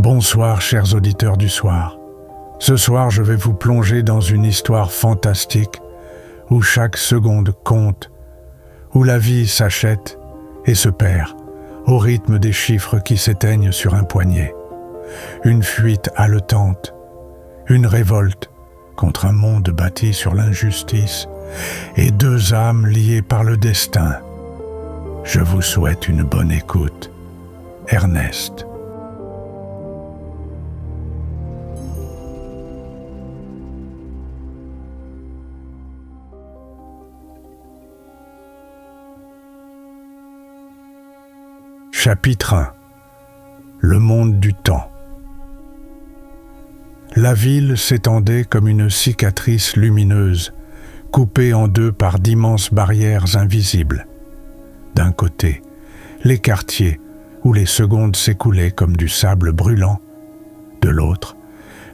Bonsoir chers auditeurs du soir. Ce soir je vais vous plonger dans une histoire fantastique où chaque seconde compte, où la vie s'achète et se perd au rythme des chiffres qui s'éteignent sur un poignet. Une fuite haletante, une révolte contre un monde bâti sur l'injustice et deux âmes liées par le destin. Je vous souhaite une bonne écoute. Ernest. Chapitre 1. Le monde du temps. La ville s'étendait comme une cicatrice lumineuse, coupée en deux par d'immenses barrières invisibles. D'un côté, les quartiers où les secondes s'écoulaient comme du sable brûlant. De l'autre,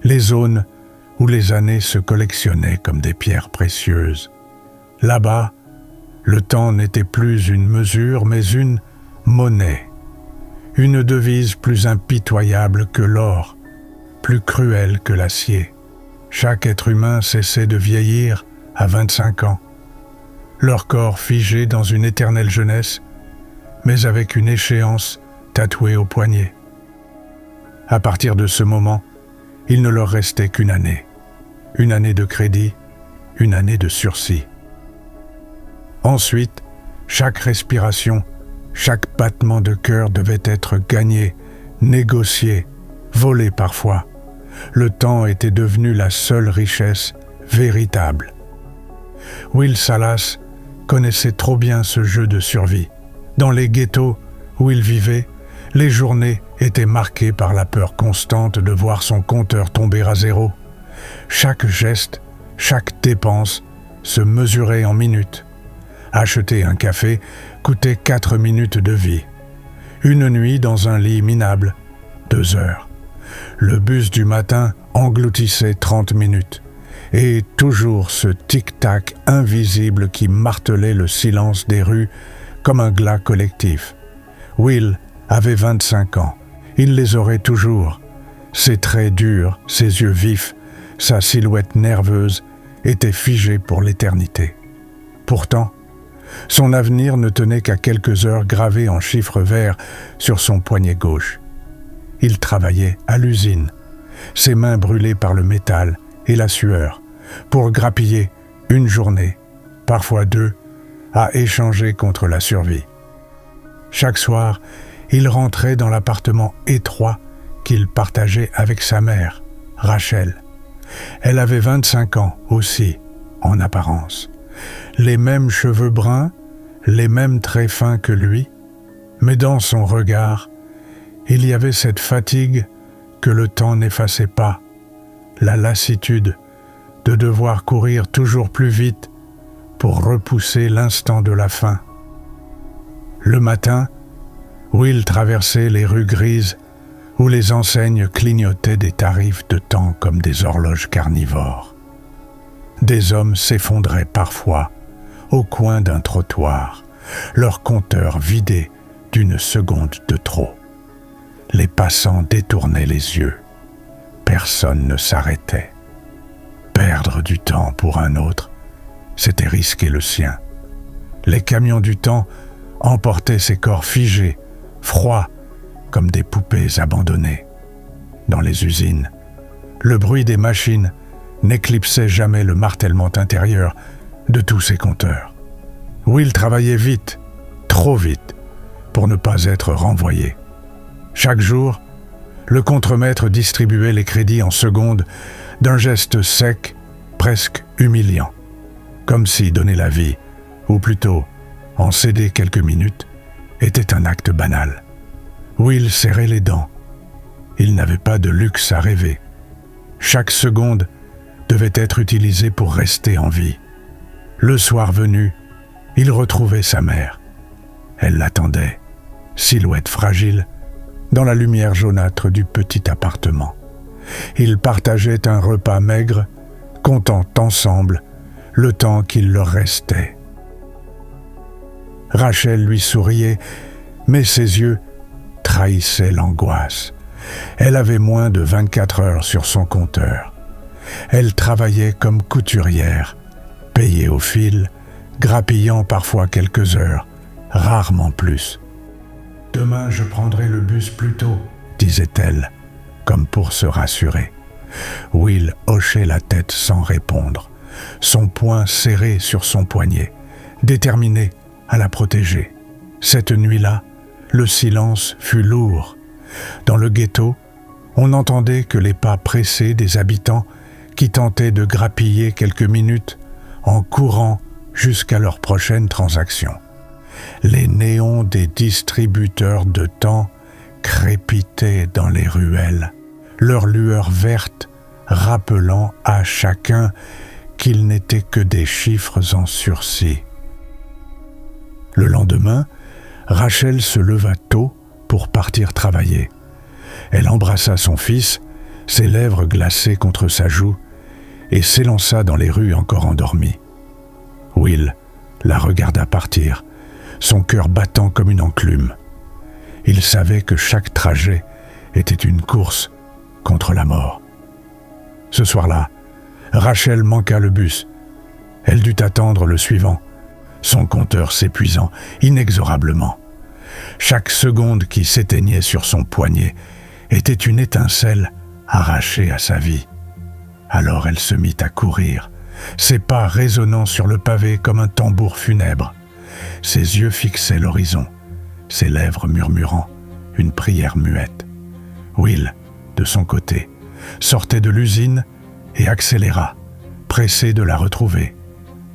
les zones où les années se collectionnaient comme des pierres précieuses. Là-bas, le temps n'était plus une mesure, mais une monnaie. Une devise plus impitoyable que l'or, plus cruelle que l'acier. Chaque être humain cessait de vieillir à 25 ans. Leur corps figé dans une éternelle jeunesse, mais avec une échéance tatouée au poignet. À partir de ce moment, il ne leur restait qu'une année. Une année de crédit, une année de sursis. Ensuite, chaque respiration, chaque battement de cœur devait être gagné, négocié, volé parfois. Le temps était devenu la seule richesse véritable. Will Salas connaissait trop bien ce jeu de survie. Dans les ghettos où il vivait, les journées étaient marquées par la peur constante de voir son compteur tomber à zéro. Chaque geste, chaque dépense se mesurait en minutes. Acheter un café coûtait 4 minutes de vie. Une nuit dans un lit minable, 2 heures. Le bus du matin engloutissait 30 minutes. Et toujours ce tic-tac invisible qui martelait le silence des rues comme un glas collectif. Will avait 25 ans. Il les aurait toujours. Ses traits durs, ses yeux vifs, sa silhouette nerveuse étaient figés pour l'éternité. Pourtant, son avenir ne tenait qu'à quelques heures gravées en chiffres verts sur son poignet gauche. Il travaillait à l'usine, ses mains brûlées par le métal et la sueur, pour grappiller une journée, parfois 2, à échanger contre la survie. Chaque soir, il rentrait dans l'appartement étroit qu'il partageait avec sa mère, Rachel. Elle avait 25 ans aussi, en apparence. Les mêmes cheveux bruns, les mêmes traits fins que lui, mais dans son regard, il y avait cette fatigue que le temps n'effaçait pas, la lassitude de devoir courir toujours plus vite pour repousser l'instant de la fin. Le matin, Will traversait les rues grises où les enseignes clignotaient des tarifs de temps comme des horloges carnivores. Des hommes s'effondraient parfois au coin d'un trottoir, leur compteur vidé d'une seconde de trop. Les passants détournaient les yeux. Personne ne s'arrêtait. Perdre du temps pour un autre, c'était risquer le sien. Les camions du temps emportaient ces corps figés, froids, comme des poupées abandonnées. Dans les usines, le bruit des machines n'éclipsait jamais le martèlement intérieur de tous ces compteurs. Will travaillait vite, trop vite, pour ne pas être renvoyé. Chaque jour, le contremaître distribuait les crédits en secondes d'un geste sec, presque humiliant. Comme si donner la vie, ou plutôt en céder quelques minutes, était un acte banal. Will serrait les dents. Il n'avait pas de luxe à rêver. Chaque seconde devait être utilisée pour rester en vie. Le soir venu, il retrouvait sa mère. Elle l'attendait, silhouette fragile, dans la lumière jaunâtre du petit appartement. Ils partageaient un repas maigre, comptant ensemble le temps qu'il leur restait. Rachel lui souriait, mais ses yeux trahissaient l'angoisse. Elle avait moins de 24 heures sur son compteur. Elle travaillait comme couturière, payée au fil, grappillant parfois quelques heures, rarement plus. « Demain, je prendrai le bus plus tôt », disait-elle, comme pour se rassurer. Will hochait la tête sans répondre, son poing serré sur son poignet, déterminé à la protéger. Cette nuit-là, le silence fut lourd. Dans le ghetto, on n'entendait que les pas pressés des habitants qui tentaient de grappiller quelques minutes en courant jusqu'à leur prochaine transaction. Les néons des distributeurs de temps crépitaient dans les ruelles, leur lueur verte rappelant à chacun qu'ils n'étaient que des chiffres en sursis. Le lendemain, Rachel se leva tôt pour partir travailler. Elle embrassa son fils, ses lèvres glacées contre sa joue, et s'élança dans les rues encore endormies. Will la regarda partir, son cœur battant comme une enclume. Il savait que chaque trajet était une course contre la mort. Ce soir-là, Rachel manqua le bus. Elle dut attendre le suivant, son compteur s'épuisant inexorablement. Chaque seconde qui s'éteignait sur son poignet était une étincelle arrachée à sa vie. Alors elle se mit à courir, ses pas résonnant sur le pavé comme un tambour funèbre. Ses yeux fixaient l'horizon, ses lèvres murmurant une prière muette. Will, de son côté, sortait de l'usine et accéléra, pressé de la retrouver,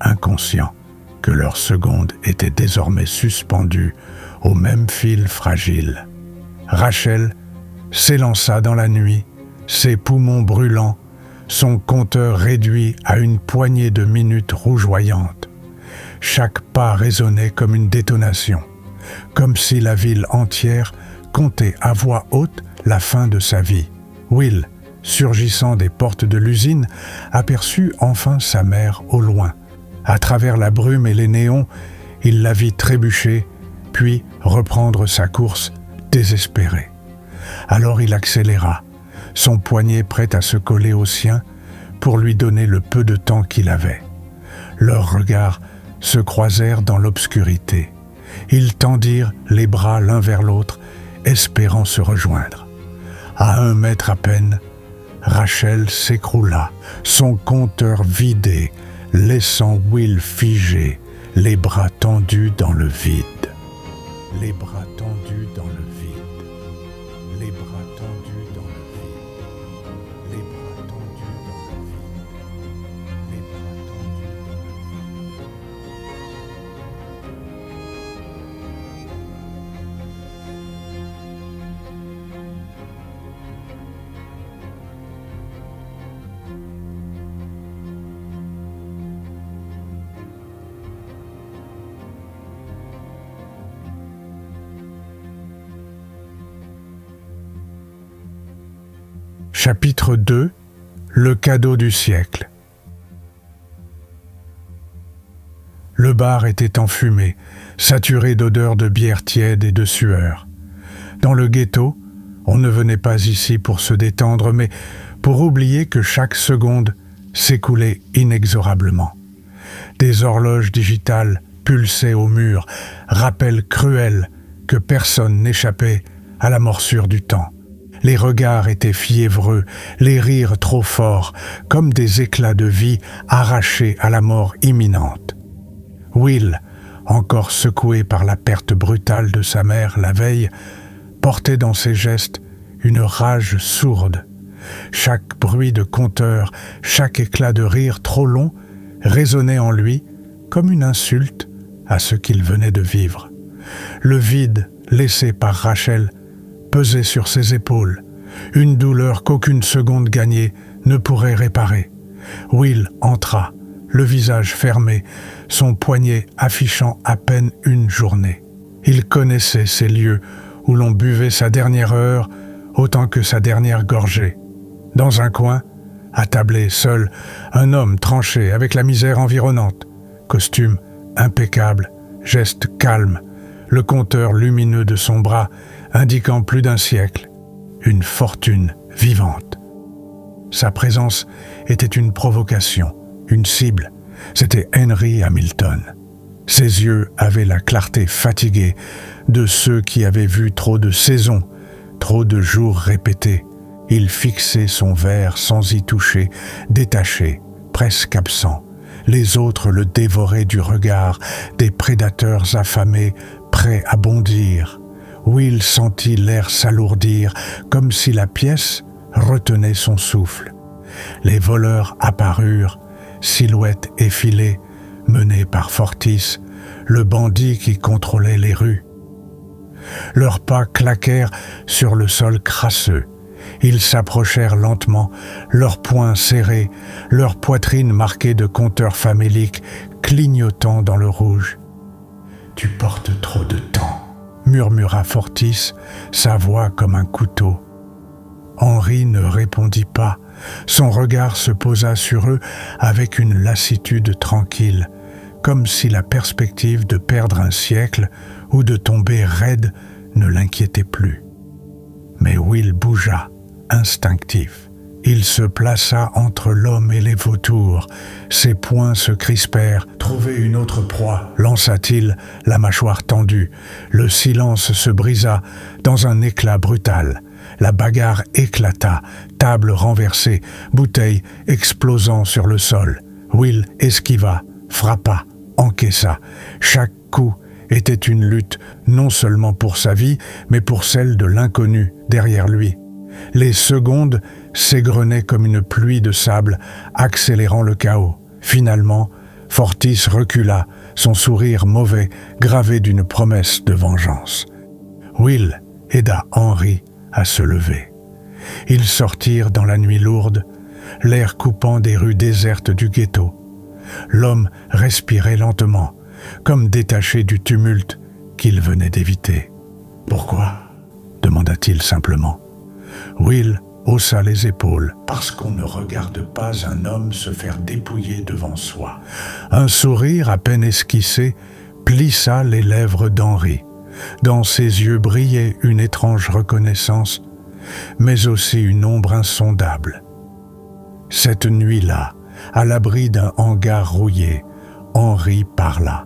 inconscient que leur seconde était désormais suspendue au même fil fragile. Rachel s'élança dans la nuit, ses poumons brûlants, son compteur réduit à une poignée de minutes rougeoyantes. Chaque pas résonnait comme une détonation, comme si la ville entière comptait à voix haute la fin de sa vie. Will, surgissant des portes de l'usine, aperçut enfin sa mère au loin. À travers la brume et les néons, il la vit trébucher, puis reprendre sa course désespérée. Alors il accéléra, son poignet prêt à se coller au sien pour lui donner le peu de temps qu'il avait. Leurs regards se croisèrent dans l'obscurité. Ils tendirent les bras l'un vers l'autre, espérant se rejoindre. À 1 mètre à peine, Rachel s'écroula, son compteur vidé, laissant Will figé, les bras tendus dans le vide. Les bras tendus dans le vide. Les bras tendus dans le vide. Les bras tendus dans le vide. Les bras tendus dans le vide. Chapitre 2 – Le cadeau du siècle. Le bar était enfumé, saturé d'odeurs de bière tiède et de sueur. Dans le ghetto, on ne venait pas ici pour se détendre, mais pour oublier que chaque seconde s'écoulait inexorablement. Des horloges digitales pulsaient au mur, rappel cruel que personne n'échappait à la morsure du temps. Les regards étaient fiévreux, les rires trop forts, comme des éclats de vie arrachés à la mort imminente. Will, encore secoué par la perte brutale de sa mère la veille, portait dans ses gestes une rage sourde. Chaque bruit de compteur, chaque éclat de rire trop long résonnait en lui comme une insulte à ce qu'il venait de vivre. Le vide laissé par Rachel pesait sur ses épaules, une douleur qu'aucune seconde gagnée ne pourrait réparer. Will entra, le visage fermé, son poignet affichant à peine une journée. Il connaissait ces lieux où l'on buvait sa dernière heure autant que sa dernière gorgée. Dans un coin, attablé seul, un homme tranché avec la misère environnante, costume impeccable, geste calme, le compteur lumineux de son bras indiquant plus d'1 siècle. une fortune vivante. Sa présence était une provocation, une cible. C'était Henry Hamilton. Ses yeux avaient la clarté fatiguée de ceux qui avaient vu trop de saisons, trop de jours répétés. Il fixait son verre sans y toucher, détaché, presque absent. Les autres le dévoraient du regard, des prédateurs affamés, prêts à bondir. Will sentit l'air s'alourdir, comme si la pièce retenait son souffle. Les voleurs apparurent, silhouettes effilées, menés par Fortis, le bandit qui contrôlait les rues. Leurs pas claquèrent sur le sol crasseux. Ils s'approchèrent lentement, leurs poings serrés, leurs poitrines marquées de compteurs faméliques, clignotant dans le rouge. « Tu portes trop de temps », murmura Fortis, sa voix comme un couteau. Henry ne répondit pas. Son regard se posa sur eux avec une lassitude tranquille, comme si la perspective de perdre un siècle ou de tomber raide ne l'inquiétait plus. Mais Will bougea, instinctif. Il se plaça entre l'homme et les vautours. Ses poings se crispèrent. « Trouver une autre proie » lança-t-il, la mâchoire tendue. Le silence se brisa dans un éclat brutal. La bagarre éclata, table renversée, bouteilles explosant sur le sol. Will esquiva, frappa, encaissa. Chaque coup était une lutte, non seulement pour sa vie, mais pour celle de l'inconnu derrière lui. Les secondes s'égrenaient comme une pluie de sable, accélérant le chaos. Finalement, Fortis recula, son sourire mauvais, gravé d'une promesse de vengeance. Will aida Henry à se lever. Ils sortirent dans la nuit lourde, l'air coupant des rues désertes du ghetto. L'homme respirait lentement, comme détaché du tumulte qu'il venait d'éviter. « Pourquoi ?» demanda-t-il simplement. Will haussa les épaules. « Parce qu'on ne regarde pas un homme se faire dépouiller devant soi. » Un sourire à peine esquissé plissa les lèvres d'Henry. Dans ses yeux brillait une étrange reconnaissance, mais aussi une ombre insondable. Cette nuit-là, à l'abri d'un hangar rouillé, Henry parla.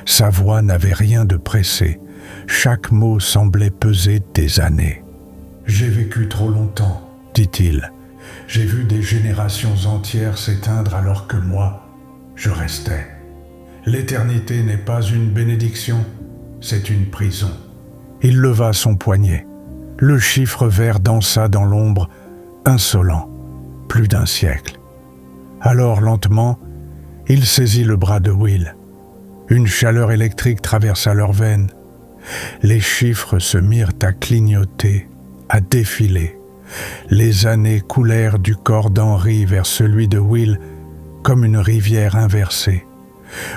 Sa voix n'avait rien de pressé. Chaque mot semblait peser des années. « J'ai vécu trop longtemps, » dit-il. « J'ai vu des générations entières s'éteindre alors que moi, je restais. L'éternité n'est pas une bénédiction, c'est une prison. » Il leva son poignet. Le chiffre vert dansa dans l'ombre, insolent. Plus d'un siècle. Alors, lentement, il saisit le bras de Will. Une chaleur électrique traversa leurs veines. Les chiffres se mirent à clignoter, à défiler. Les années coulèrent du corps d'Henry vers celui de Will comme une rivière inversée.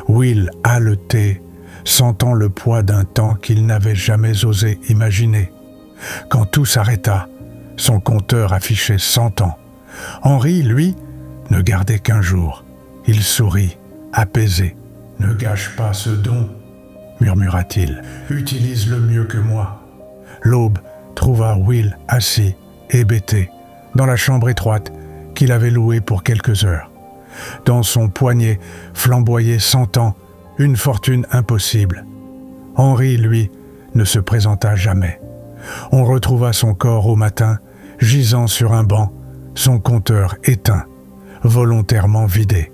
Will haletait, sentant le poids d'un temps qu'il n'avait jamais osé imaginer. Quand tout s'arrêta, son compteur affichait 100 ans. Henry, lui, ne gardait qu'1 jour. Il sourit, apaisé. « Ne gâche pas ce don, » murmura-t-il. « Utilise-le mieux que moi. » L'aube trouva Will assis, hébété, dans la chambre étroite qu'il avait louée pour quelques heures. Dans son poignet flamboyait 100 ans, une fortune impossible. Henry, lui, ne se présenta jamais. On retrouva son corps au matin, gisant sur un banc, son compteur éteint, volontairement vidé.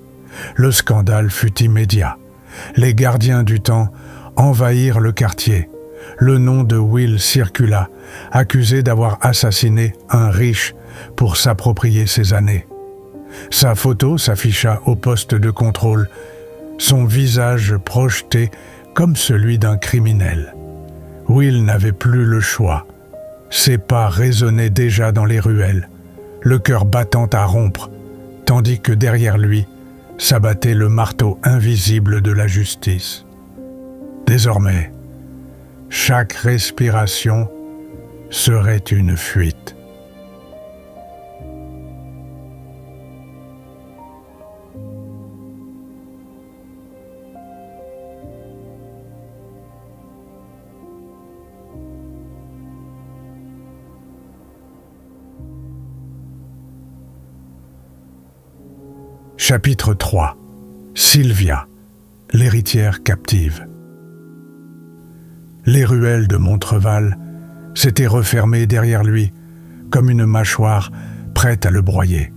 Le scandale fut immédiat. Les gardiens du temps envahirent le quartier. Le nom de Will circula, accusé d'avoir assassiné un riche pour s'approprier ses années. Sa photo s'afficha au poste de contrôle, son visage projeté comme celui d'un criminel. Will n'avait plus le choix. Ses pas résonnaient déjà dans les ruelles, le cœur battant à rompre, tandis que derrière lui s'abattait le marteau invisible de la justice. Désormais, chaque respiration serait une fuite. Chapitre 3. Sylvia, l'héritière captive. Les ruelles de Montreval s'étaient refermées derrière lui, comme une mâchoire prête à le broyer.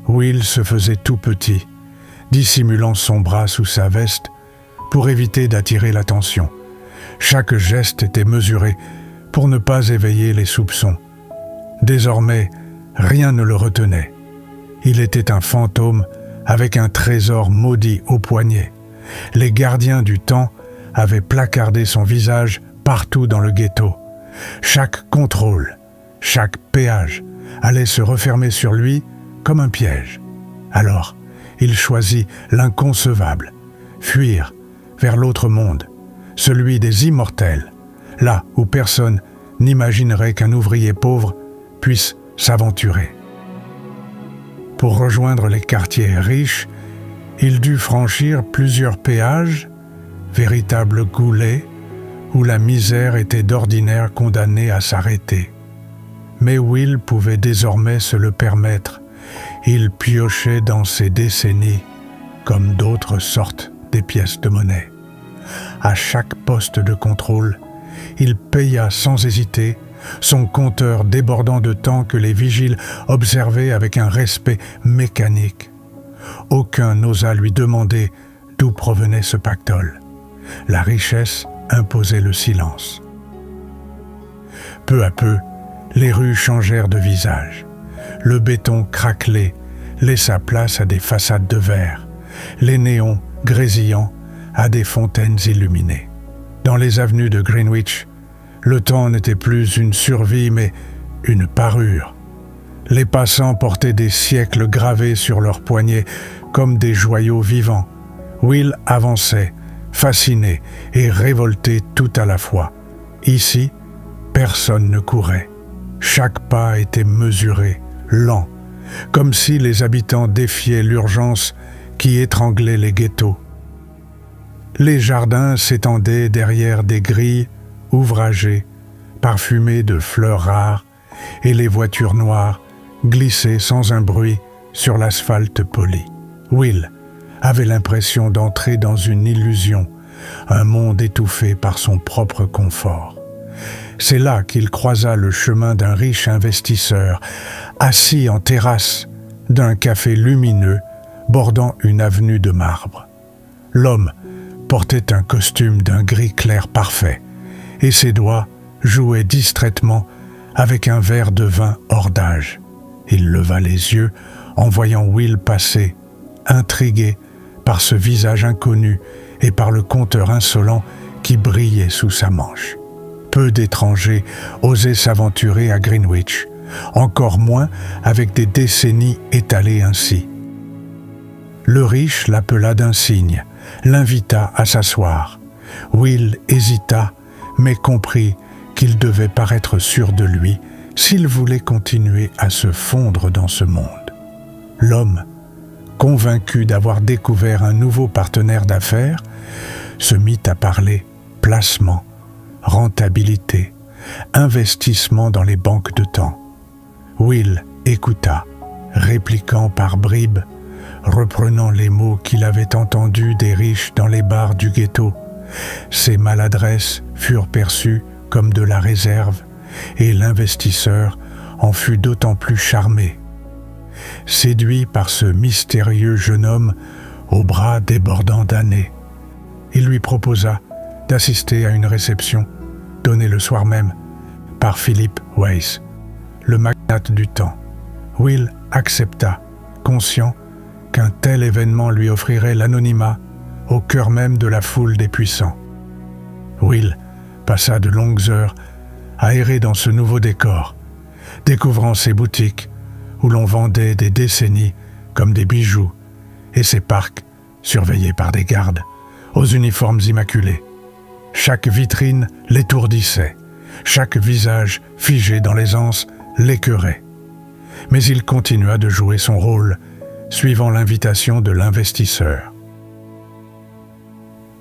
Will se faisait tout petit, dissimulant son bras sous sa veste pour éviter d'attirer l'attention. Chaque geste était mesuré pour ne pas éveiller les soupçons. Désormais, rien ne le retenait. Il était un fantôme avec un trésor maudit au poignet. Les gardiens du temps avaient placardé son visage partout dans le ghetto. Chaque contrôle, chaque péage allait se refermer sur lui comme un piège. Alors, il choisit l'inconcevable, fuir vers l'autre monde, celui des immortels, là où personne n'imaginerait qu'un ouvrier pauvre puisse s'aventurer. Pour rejoindre les quartiers riches, il dut franchir plusieurs péages, véritables goulets où la misère était d'ordinaire condamnée à s'arrêter. Mais Will pouvait désormais se le permettre. Il piochait dans ses décennies comme d'autres sortent des pièces de monnaie. À chaque poste de contrôle, il paya sans hésiter, son compteur débordant de temps que les vigiles observaient avec un respect mécanique. Aucun n'osa lui demander d'où provenait ce pactole. La richesse imposait le silence. Peu à peu, les rues changèrent de visage. Le béton craquelé laissa place à des façades de verre, les néons grésillants à des fontaines illuminées. Dans les avenues de Greenwich, le temps n'était plus une survie, mais une parure. Les passants portaient des siècles gravés sur leurs poignets comme des joyaux vivants. Will avançait, fasciné et révolté tout à la fois. Ici, personne ne courait. Chaque pas était mesuré, lent, comme si les habitants défiaient l'urgence qui étranglait les ghettos. Les jardins s'étendaient derrière des grilles ouvragées, parfumées de fleurs rares, et les voitures noires glissaient sans un bruit sur l'asphalte poli. Will avait l'impression d'entrer dans une illusion, un monde étouffé par son propre confort. C'est là qu'il croisa le chemin d'un riche investisseur, assis en terrasse d'un café lumineux bordant une avenue de marbre. L'homme portait un costume d'un gris clair parfait, et ses doigts jouaient distraitement avec un verre de vin hors d'âge. Il leva les yeux en voyant Will passer, intrigué par ce visage inconnu et par le compteur insolent qui brillait sous sa manche. Peu d'étrangers osaient s'aventurer à Greenwich, encore moins avec des décennies étalées ainsi. Le riche l'appela d'un signe, l'invita à s'asseoir. Will hésita, mais comprit qu'il devait paraître sûr de lui s'il voulait continuer à se fondre dans ce monde. L'homme, convaincu d'avoir découvert un nouveau partenaire d'affaires, se mit à parler placement, rentabilité, investissement dans les banques de temps. Will écouta, répliquant par bribes, reprenant les mots qu'il avait entendus des riches dans les bars du ghetto. Ses maladresses furent perçues comme de la réserve, et l'investisseur en fut d'autant plus charmé. Séduit par ce mystérieux jeune homme aux bras débordants d'années, il lui proposa d'assister à une réception donnée le soir même par Philip Weiss, le magnate du temps. Will accepta, conscient qu'un tel événement lui offrirait l'anonymat au cœur même de la foule des puissants. Will passa de longues heures à errer dans ce nouveau décor, découvrant ces boutiques où l'on vendait des décennies comme des bijoux, et ces parcs surveillés par des gardes, aux uniformes immaculés. Chaque vitrine l'étourdissait, chaque visage figé dans l'aisance l'écœurait. Mais il continua de jouer son rôle, suivant l'invitation de l'investisseur.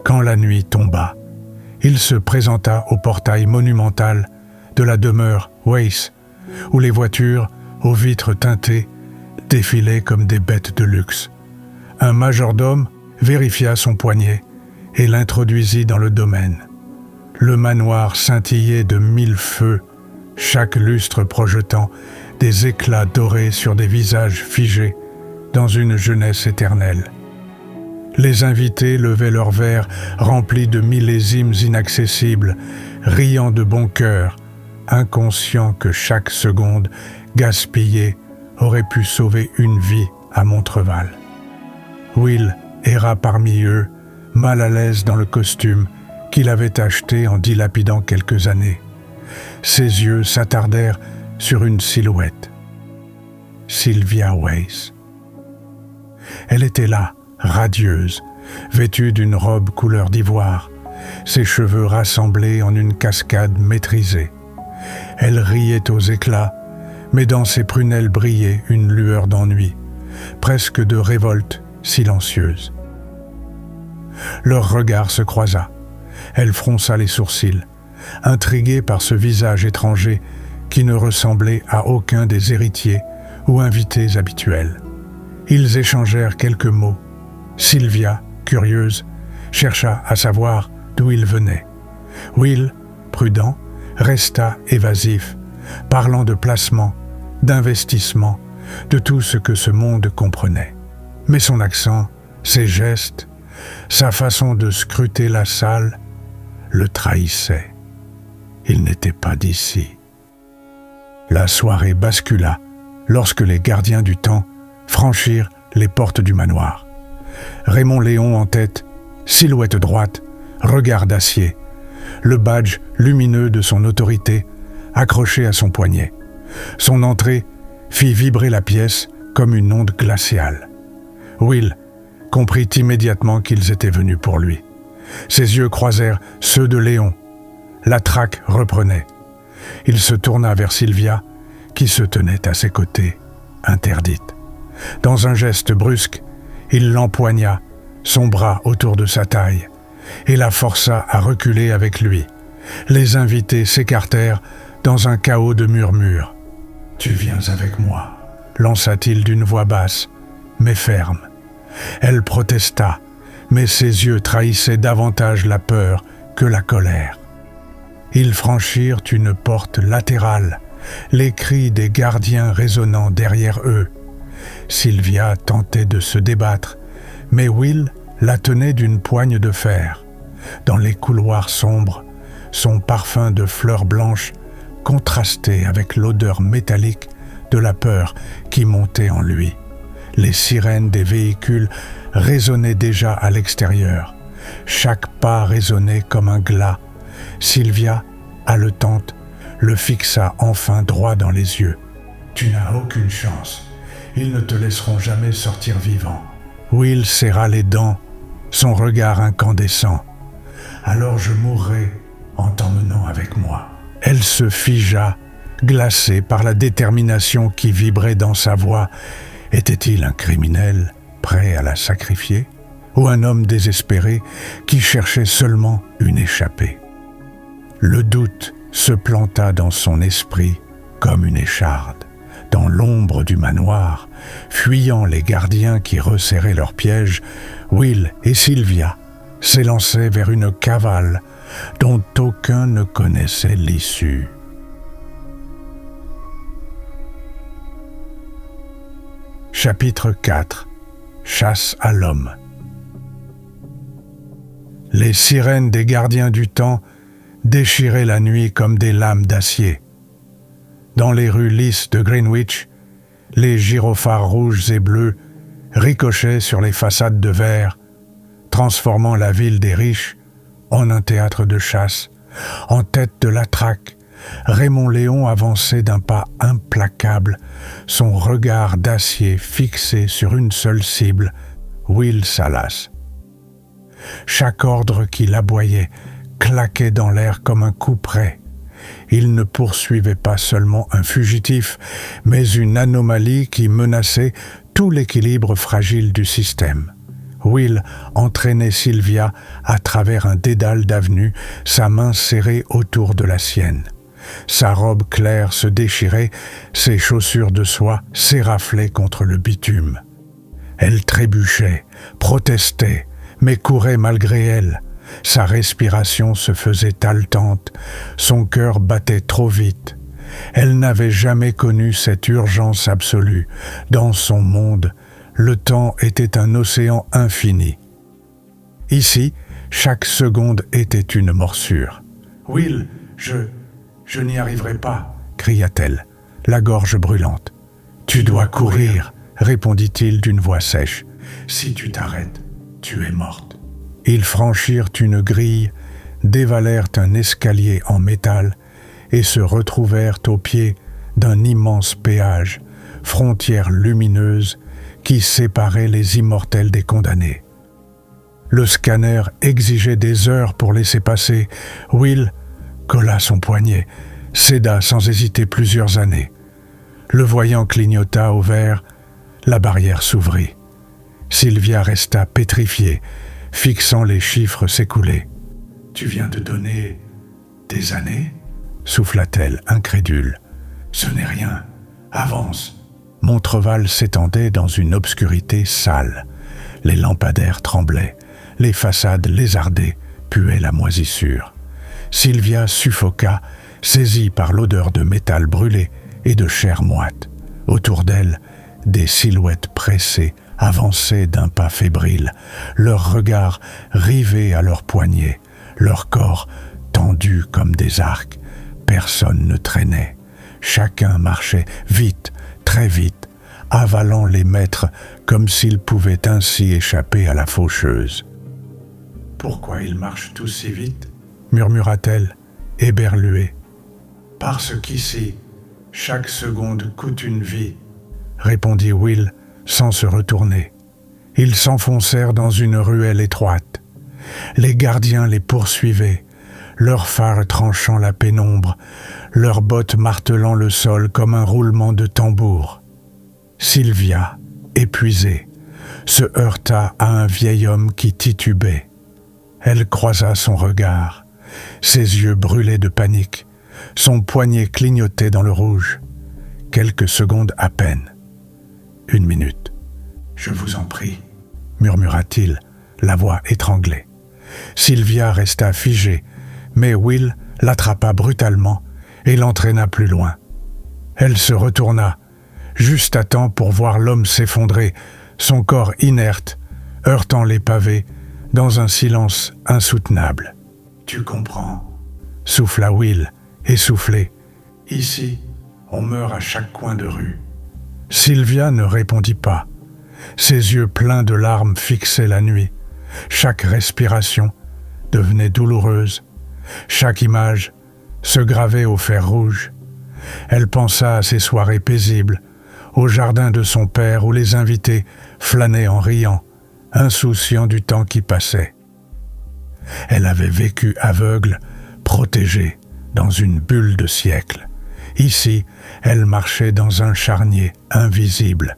Quand la nuit tomba, il se présenta au portail monumental de la demeure Weiss, où les voitures, aux vitres teintées, défilaient comme des bêtes de luxe, Un majordome vérifia son poignet et l'introduisit dans le domaine. Le manoir scintillait de 1000 feux, chaque lustre projetant des éclats dorés sur des visages figés dans une jeunesse éternelle. Les invités levaient leurs verres remplis de millésimes inaccessibles, riant de bon cœur, inconscients que chaque seconde gaspillée aurait pu sauver une vie à Montreval. Will erra parmi eux, mal à l'aise dans le costume qu'il avait acheté en dilapidant quelques années. Ses yeux s'attardèrent sur une silhouette. Sylvia Weiss. Elle était là, radieuse, vêtue d'une robe couleur d'ivoire, ses cheveux rassemblés en une cascade maîtrisée. Elle riait aux éclats, mais dans ses prunelles brillait une lueur d'ennui, presque de révolte silencieuse. Leur regard se croisa. Elle fronça les sourcils, intriguée par ce visage étranger qui ne ressemblait à aucun des héritiers ou invités habituels. Ils échangèrent quelques mots. Sylvia, curieuse, chercha à savoir d'où il venait. Will, prudent, resta évasif, parlant de placement, d'investissement, de tout ce que ce monde comprenait. Mais son accent, ses gestes, sa façon de scruter la salle le trahissaient. Il n'était pas d'ici. La soirée bascula lorsque les gardiens du temps franchirent les portes du manoir. Raymond Léon en tête, silhouette droite, regard d'acier, le badge lumineux de son autorité accroché à son poignet. Son entrée fit vibrer la pièce comme une onde glaciale. Will comprit immédiatement qu'ils étaient venus pour lui. Ses yeux croisèrent ceux de Léon. La traque reprenait. Il se tourna vers Sylvia, qui se tenait à ses côtés, interdite. Dans un geste brusque, il l'empoigna, son bras autour de sa taille, et la força à reculer avec lui. Les invités s'écartèrent dans un chaos de murmures. « Tu viens avec moi », lança-t-il d'une voix basse, mais ferme. Elle protesta, mais ses yeux trahissaient davantage la peur que la colère. Ils franchirent une porte latérale, les cris des gardiens résonnant derrière eux. Sylvia tentait de se débattre, mais Will la tenait d'une poigne de fer. Dans les couloirs sombres, son parfum de fleurs blanches contrastait avec l'odeur métallique de la peur qui montait en lui. Les sirènes des véhicules résonnaient déjà à l'extérieur. Chaque pas résonnait comme un glas. Sylvia, haletante, le fixa enfin droit dans les yeux. « Tu n'as aucune chance. Ils ne te laisseront jamais sortir vivant. » Will serra les dents, son regard incandescent. « Alors je mourrai en t'emmenant avec moi. » Elle se figea, glacée par la détermination qui vibrait dans sa voix. Était-il un criminel prêt à la sacrifier, ou un homme désespéré qui cherchait seulement une échappée? Le doute se planta dans son esprit comme une écharde. Dans l'ombre du manoir, fuyant les gardiens qui resserraient leurs pièges, Will et Sylvia s'élançaient vers une cavale dont aucun ne connaissait l'issue. Chapitre 4. Chasse à l'homme. Les sirènes des gardiens du temps déchiraient la nuit comme des lames d'acier. Dans les rues lisses de Greenwich, les gyrophares rouges et bleus ricochaient sur les façades de verre, transformant la ville des riches en un théâtre de chasse. En tête de la traque, Raymond Léon avançait d'un pas implacable, son regard d'acier fixé sur une seule cible, Will Salas. Chaque ordre qu'il aboyait claquait dans l'air comme un coup près. Il ne poursuivait pas seulement un fugitif, mais une anomalie qui menaçait tout l'équilibre fragile du système. Will entraînait Sylvia à travers un dédale d'avenues, sa main serrée autour de la sienne. Sa robe claire se déchirait, ses chaussures de soie s'éraflaient contre le bitume. Elle trébuchait, protestait, mais courait malgré elle. Sa respiration se faisait haletante, son cœur battait trop vite. Elle n'avait jamais connu cette urgence absolue. Dans son monde, le temps était un océan infini. Ici, chaque seconde était une morsure. « Will, je n'y arriverai pas !» cria-t-elle, la gorge brûlante. « Tu dois courir !» répondit-il d'une voix sèche. « Si tu t'arrêtes, tu es morte. » Ils franchirent une grille, dévalèrent un escalier en métal et se retrouvèrent au pied d'un immense péage, frontière lumineuse qui séparait les immortels des condamnés. Le scanner exigeait des heures pour laisser passer. Will colla son poignet, céda sans hésiter plusieurs années. Le voyant clignota au vert, la barrière s'ouvrit. Sylvia resta pétrifiée, fixant les chiffres s'écouler. « Tu viens de donner des années ?» souffla-t-elle, incrédule. « Ce n'est rien. Avance. » Montreval s'étendait dans une obscurité sale. Les lampadaires tremblaient, les façades lézardées puaient la moisissure. Sylvia suffoqua, saisie par l'odeur de métal brûlé et de chair moite. Autour d'elle, des silhouettes pressées avançaient d'un pas fébrile, leurs regards rivés à leurs poignets, leurs corps tendus comme des arcs. Personne ne traînait. Chacun marchait vite, très vite, avalant les maîtres comme s'ils pouvaient ainsi échapper à la faucheuse. « Pourquoi ils marchent tous si vite ?» murmura-t-elle, éberluée. « Parce qu'ici, chaque seconde coûte une vie, » répondit Will sans se retourner. Ils s'enfoncèrent dans une ruelle étroite. Les gardiens les poursuivaient, leurs phares tranchant la pénombre, leurs bottes martelant le sol comme un roulement de tambour. Sylvia, épuisée, se heurta à un vieil homme qui titubait. Elle croisa son regard. Ses yeux brûlaient de panique. Son poignet clignotait dans le rouge. Quelques secondes à peine. 1 minute. « Je vous en prie » murmura-t-il, la voix étranglée. Sylvia resta figée, mais Will l'attrapa brutalement et l'entraîna plus loin. Elle se retourna, juste à temps pour voir l'homme s'effondrer, son corps inerte, heurtant les pavés, dans un silence insoutenable. « Tu comprends » souffla Will, essoufflé. « Ici, on meurt à chaque coin de rue. » Sylvia ne répondit pas. Ses yeux pleins de larmes fixaient la nuit. Chaque respiration devenait douloureuse. Chaque image se gravait au fer rouge. Elle pensa à ces soirées paisibles, au jardin de son père où les invités flânaient en riant, insouciants du temps qui passait. Elle avait vécu aveugle, protégée, dans une bulle de siècles. Ici, elle marchait dans un charnier invisible.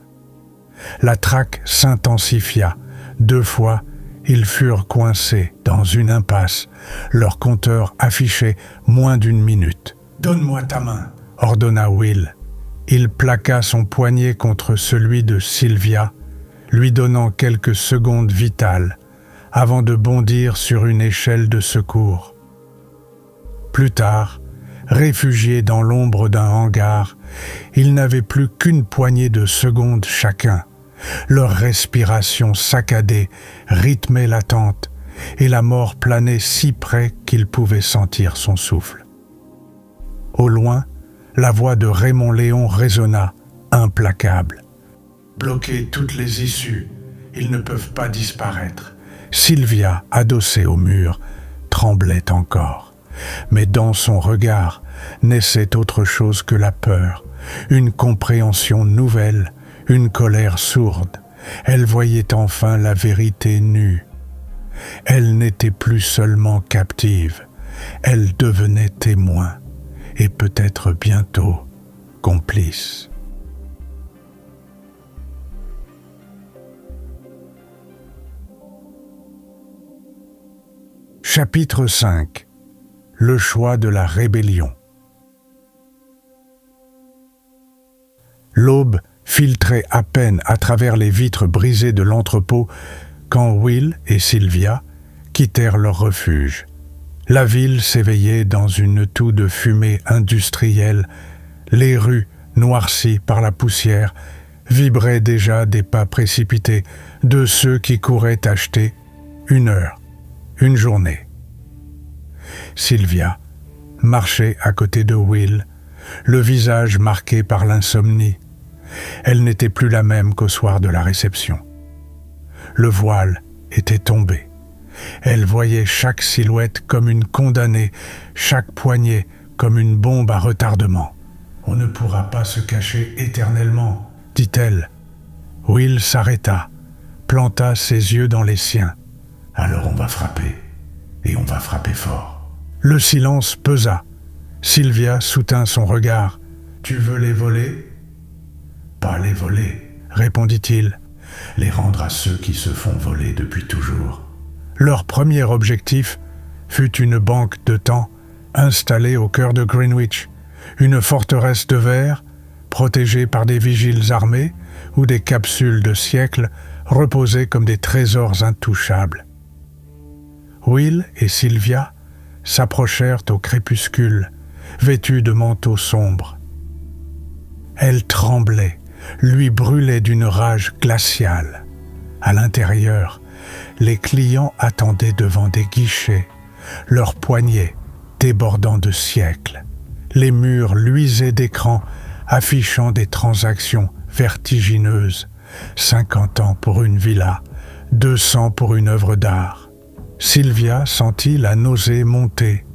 La traque s'intensifia. 2 fois, ils furent coincés dans une impasse. Leur compteur affichait moins d'1 minute. « Donne-moi ta main » ordonna Will. Il plaqua son poignet contre celui de Sylvia, lui donnant quelques secondes vitales, avant de bondir sur une échelle de secours. Plus tard, réfugiés dans l'ombre d'un hangar, ils n'avaient plus qu'une poignée de secondes chacun. Leur respiration saccadée rythmait l'attente, et la mort planait si près qu'ils pouvaient sentir son souffle. Au loin, la voix de Raymond Léon résonna, implacable. « Bloquez toutes les issues, ils ne peuvent pas disparaître. » Sylvia, adossée au mur, tremblait encore. Mais dans son regard naissait autre chose que la peur, une compréhension nouvelle, une colère sourde. Elle voyait enfin la vérité nue. Elle n'était plus seulement captive, elle devenait témoin, et peut-être bientôt complice. Chapitre 5. Le choix de la rébellion. L'aube filtrait à peine à travers les vitres brisées de l'entrepôt quand Will et Sylvia quittèrent leur refuge. La ville s'éveillait dans une toux de fumée industrielle. Les rues, noircies par la poussière, vibraient déjà des pas précipités de ceux qui couraient acheter 1 heure, une journée. Sylvia marchait à côté de Will, le visage marqué par l'insomnie. Elle n'était plus la même qu'au soir de la réception. Le voile était tombé. Elle voyait chaque silhouette comme une condamnée, chaque poignée comme une bombe à retardement. « On ne pourra pas se cacher éternellement, » dit-elle. Will s'arrêta, planta ses yeux dans les siens. « Alors on va frapper, et on va frapper fort. » Le silence pesa. Sylvia soutint son regard. « Tu veux les voler ?»« Pas les voler, » répondit-il. « Les rendre à ceux qui se font voler depuis toujours. » Leur premier objectif fut une banque de temps installée au cœur de Greenwich, une forteresse de verre protégée par des vigiles armés où des capsules de siècles reposaient comme des trésors intouchables. Will et Sylvia s'approchèrent au crépuscule, vêtus de manteaux sombres. Elle tremblait, lui brûlait d'une rage glaciale. À l'intérieur, les clients attendaient devant des guichets, leurs poignets débordant de siècles. Les murs luisaient d'écrans affichant des transactions vertigineuses. 50 ans pour une villa, 200 pour une œuvre d'art. Sylvia sentit la nausée monter.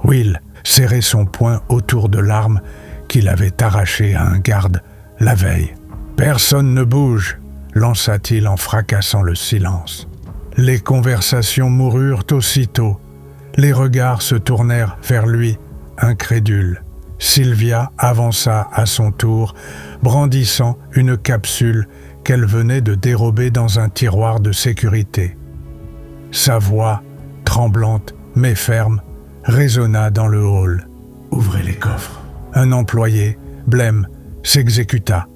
Will serrait son poing autour de l'arme qu'il avait arrachée à un garde la veille. « Personne ne bouge !» lança-t-il en fracassant le silence. Les conversations moururent aussitôt. Les regards se tournèrent vers lui, incrédules. Sylvia avança à son tour, brandissant une capsule qu'elle venait de dérober dans un tiroir de sécurité. Sa voix, tremblante mais ferme, résonna dans le hall. « Ouvrez les coffres !» Un employé, blême, s'exécuta.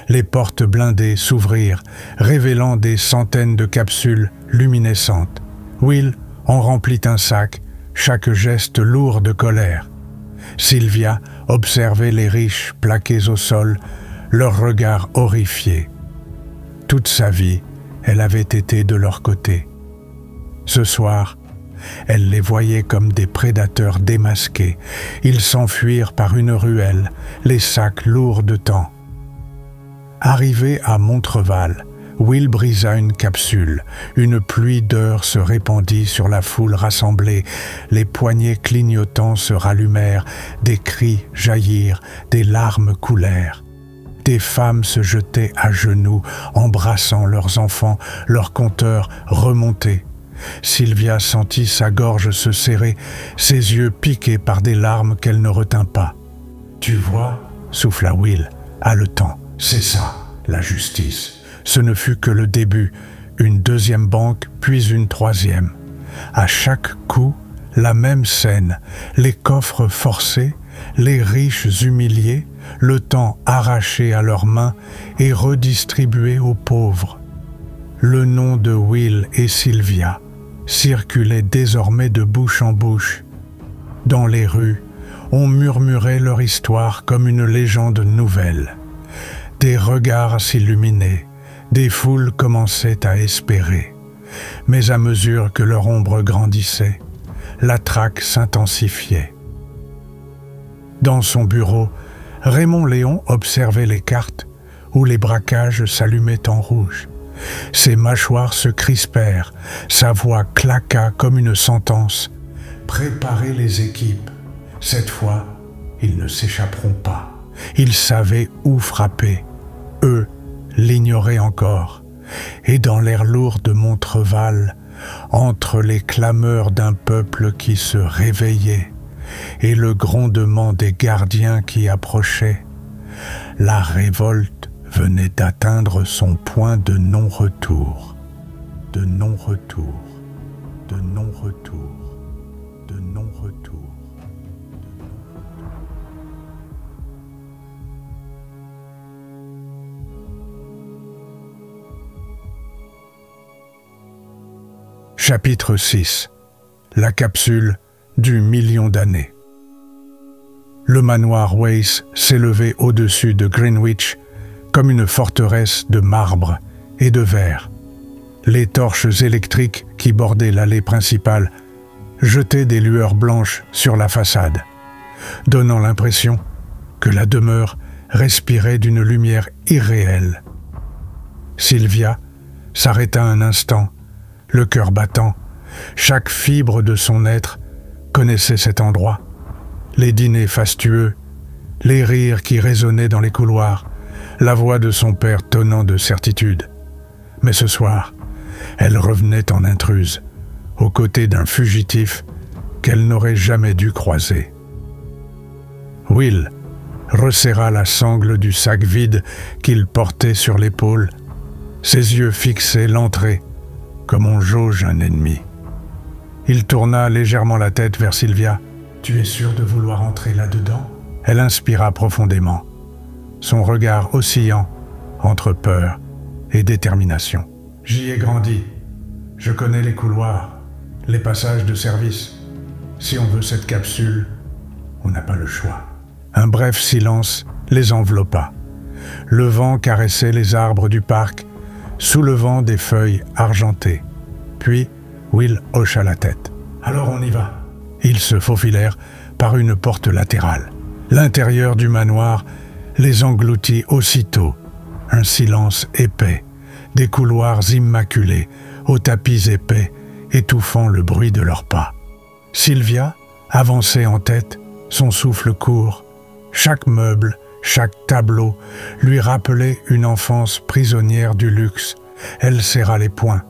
Les portes blindées s'ouvrirent, révélant des centaines de capsules luminescentes. Will en remplit un sac, chaque geste lourd de colère. Sylvia observait les riches plaqués au sol, leurs regards horrifiés. Toute sa vie, elle avait été de leur côté. Ce soir, elle les voyait comme des prédateurs démasqués. Ils s'enfuirent par une ruelle, les sacs lourds de temps. Arrivé à Montreval, Will brisa une capsule. Une pluie d'heures se répandit sur la foule rassemblée. Les poignets clignotants se rallumèrent, des cris jaillirent, des larmes coulèrent. Des femmes se jetaient à genoux, embrassant leurs enfants, leurs compteurs remontés. Sylvia sentit sa gorge se serrer, ses yeux piqués par des larmes qu'elle ne retint pas. « Tu vois » souffla Will, haletant. « C'est ça, la justice. » Ce ne fut que le début, une deuxième banque, puis une troisième. À chaque coup, la même scène, les coffres forcés, les riches humiliés, le temps arraché à leurs mains et redistribué aux pauvres. Le nom de Will et Sylvia circulait désormais de bouche en bouche. Dans les rues, on murmurait leur histoire comme une légende nouvelle. Des regards s'illuminaient, des foules commençaient à espérer. Mais à mesure que leur ombre grandissait, la traque s'intensifiait. Dans son bureau, Raymond Léon observait les cartes où les braquages s'allumaient en rouge. Ses mâchoires se crispèrent, sa voix claqua comme une sentence. « Préparez les équipes. Cette fois, ils ne s'échapperont pas. » Ils savaient où frapper. Eux l'ignoraient encore. Et dans l'air lourd de Montreval, entre les clameurs d'un peuple qui se réveillait et le grondement des gardiens qui approchaient, la révolte venait d'atteindre son point de non-retour, de non-retour, de non-retour, de non-retour. Chapitre 6. La capsule du million d'années. Le manoir Weiss s'élevait au-dessus de Greenwich comme une forteresse de marbre et de verre. Les torches électriques qui bordaient l'allée principale jetaient des lueurs blanches sur la façade, donnant l'impression que la demeure respirait d'une lumière irréelle. Sylvia s'arrêta un instant, le cœur battant. Chaque fibre de son être connaissait cet endroit. Les dîners fastueux, les rires qui résonnaient dans les couloirs, la voix de son père tonnant de certitude. Mais ce soir, elle revenait en intruse, aux côtés d'un fugitif qu'elle n'aurait jamais dû croiser. Will resserra la sangle du sac vide qu'il portait sur l'épaule. Ses yeux fixaient l'entrée, comme on jauge un ennemi. Il tourna légèrement la tête vers Sylvia. « Tu es sûre de vouloir entrer là-dedans ?» Elle inspira profondément, son regard oscillant entre peur et détermination. « J'y ai grandi. Je connais les couloirs, les passages de service. Si on veut cette capsule, on n'a pas le choix. » Un bref silence les enveloppa. Le vent caressait les arbres du parc, soulevant des feuilles argentées. Puis, Will hocha la tête. « Alors on y va !» Ils se faufilèrent par une porte latérale. L'intérieur du manoir les engloutit aussitôt. Un silence épais, des couloirs immaculés, aux tapis épais, étouffant le bruit de leurs pas. Sylvia avançait en tête, son souffle court. Chaque meuble, chaque tableau lui rappelait une enfance prisonnière du luxe. Elle serra les poings.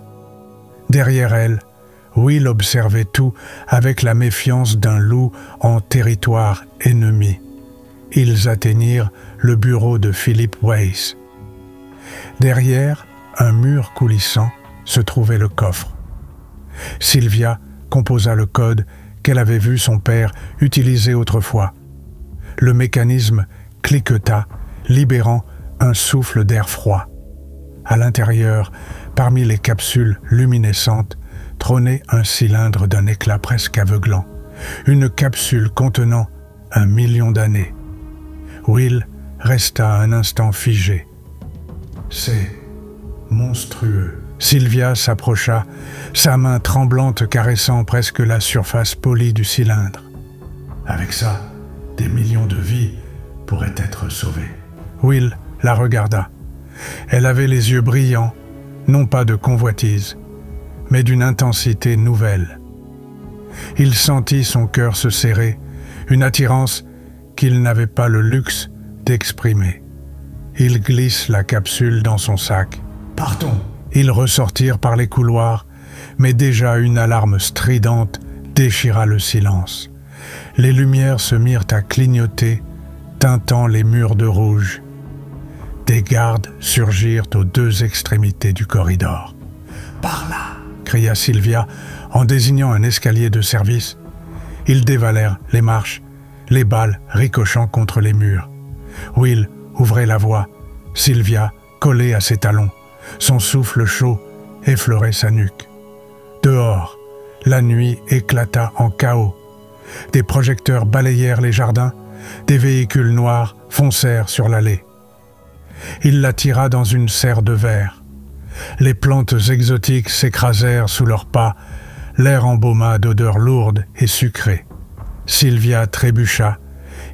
Derrière elle, Will observait tout avec la méfiance d'un loup en territoire ennemi. Ils atteignirent le bureau de Philip Weiss. Derrière, un mur coulissant, se trouvait le coffre. Sylvia composa le code qu'elle avait vu son père utiliser autrefois. Le mécanisme cliqueta, libérant un souffle d'air froid. À l'intérieur, parmi les capsules luminescentes, trônait un cylindre d'un éclat presque aveuglant, une capsule contenant 1 million d'années. Will resta un instant figé. « C'est monstrueux. » Sylvia s'approcha, sa main tremblante caressant presque la surface polie du cylindre. « Avec ça, des millions de vies pourraient être sauvées. » Will la regarda. Elle avait les yeux brillants, non pas de convoitise, mais d'une intensité nouvelle. Il sentit son cœur se serrer, une attirance qu'il n'avait pas le luxe d'exprimer. Il glisse la capsule dans son sac. « Partons !» Ils ressortirent par les couloirs, mais déjà une alarme stridente déchira le silence. Les lumières se mirent à clignoter, teintant les murs de rouge. Des gardes surgirent aux deux extrémités du corridor. « Par là !» cria Sylvia en désignant un escalier de service. Ils dévalèrent les marches, les balles ricochant contre les murs. Will ouvrait la voie, Sylvia collée à ses talons. Son souffle chaud effleurait sa nuque. Dehors, la nuit éclata en chaos. Des projecteurs balayèrent les jardins, des véhicules noirs foncèrent sur l'allée. Il la tira dans une serre de verre. Les plantes exotiques s'écrasèrent sous leurs pas, l'air embauma d'odeurs lourdes et sucrées. Sylvia trébucha,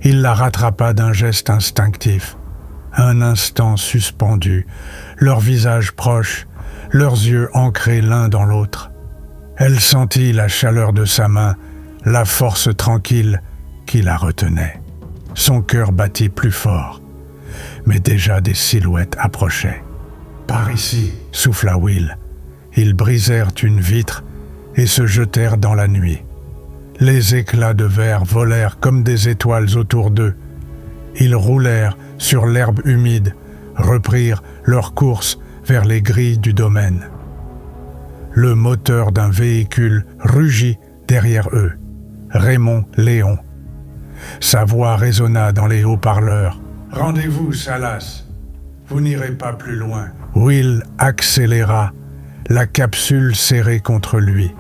il la rattrapa d'un geste instinctif. Un instant suspendu, leurs visages proches, leurs yeux ancrés l'un dans l'autre. Elle sentit la chaleur de sa main, la force tranquille qui la retenait. Son cœur battit plus fort, mais déjà des silhouettes approchaient. « Par ici !» souffla Will. Ils brisèrent une vitre et se jetèrent dans la nuit. Les éclats de verre volèrent comme des étoiles autour d'eux. Ils roulèrent sur l'herbe humide, reprirent leur course vers les grilles du domaine. Le moteur d'un véhicule rugit derrière eux. Raymond Léon. Sa voix résonna dans les haut-parleurs. « Rendez-vous, Salas. Vous n'irez pas plus loin. » Will accéléra, la capsule serrée contre lui.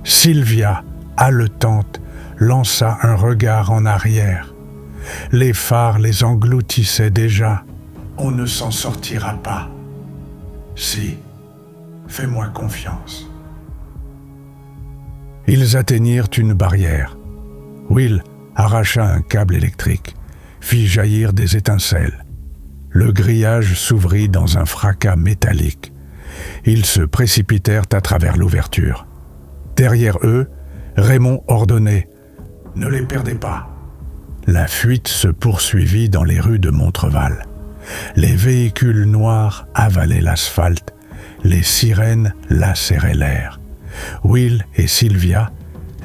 Sylvia, haletante, lança un regard en arrière. Les phares les engloutissaient déjà. « On ne s'en sortira pas. »« Si, fais-moi confiance. » Ils atteignirent une barrière. Will arracha un câble électrique, fit jaillir des étincelles. Le grillage s'ouvrit dans un fracas métallique. Ils se précipitèrent à travers l'ouverture. Derrière eux, Raymond ordonnait « Ne les perdez pas !» La fuite se poursuivit dans les rues de Montreval. Les véhicules noirs avalaient l'asphalte, les sirènes lacéraient l'air. Will et Sylvia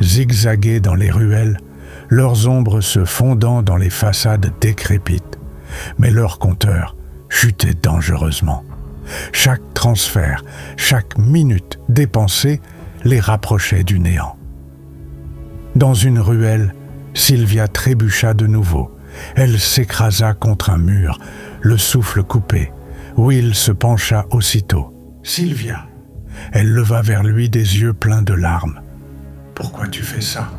zigzaguaient dans les ruelles, leurs ombres se fondant dans les façades décrépites. Mais leur compteur chutait dangereusement. Chaque transfert, chaque minute dépensée les rapprochait du néant. Dans une ruelle, Sylvia trébucha de nouveau. Elle s'écrasa contre un mur, le souffle coupé. Will se pencha aussitôt. « Sylvia !» Elle leva vers lui des yeux pleins de larmes. « Pourquoi tu fais ça?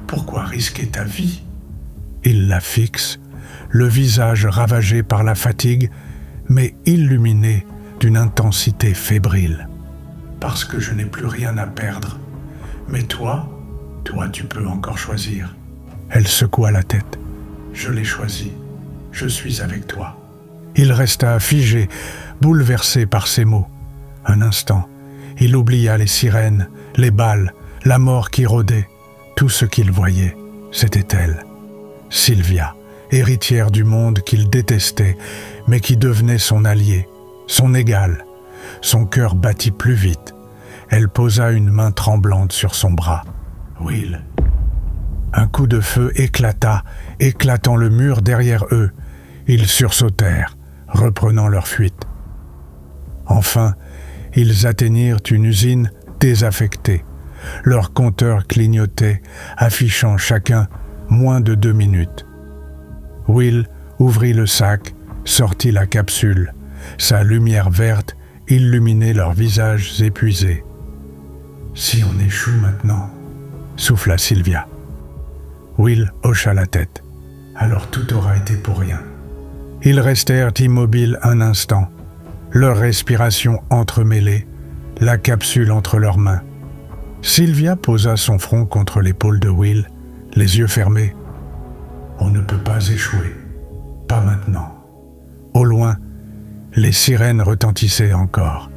Pourquoi risquer ta vie ?» Il la fixe, le visage ravagé par la fatigue, mais illuminé d'une intensité fébrile. « Parce que je n'ai plus rien à perdre. Mais toi, tu peux encore choisir. » Elle secoua la tête. « Je l'ai choisi. Je suis avec toi. » Il resta figé, bouleversé par ces mots. Un instant, il oublia les sirènes, les balles, la mort qui rôdait. Tout ce qu'il voyait, c'était elle. Sylvia, héritière du monde qu'il détestait, mais qui devenait son allié, son égale. Son cœur battit plus vite. Elle posa une main tremblante sur son bras. « Will !» Un coup de feu éclata, éclatant le mur derrière eux. Ils sursautèrent, reprenant leur fuite. Enfin, ils atteignirent une usine désaffectée. Leur compteur clignotait, affichant chacun moins de 2 minutes. Will ouvrit le sac, sortit la capsule. Sa lumière verte illuminait leurs visages épuisés. « Si on échoue maintenant ?» souffla Sylvia. Will hocha la tête. « Alors tout aura été pour rien. » Ils restèrent immobiles un instant, leur respiration entremêlée, la capsule entre leurs mains. Sylvia posa son front contre l'épaule de Will, les yeux fermés. « On ne peut pas échouer. Pas maintenant. » Au loin, les sirènes retentissaient encore.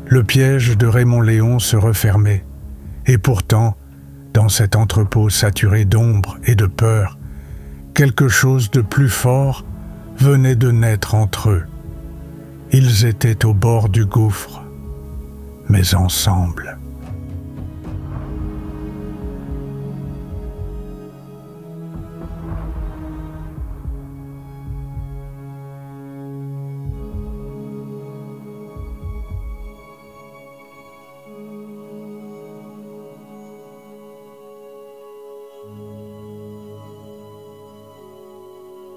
Le piège de Raymond Léon se refermait. Et pourtant, dans cet entrepôt saturé d'ombre et de peur, quelque chose de plus fort venait de naître entre eux. Ils étaient au bord du gouffre, mais ensemble.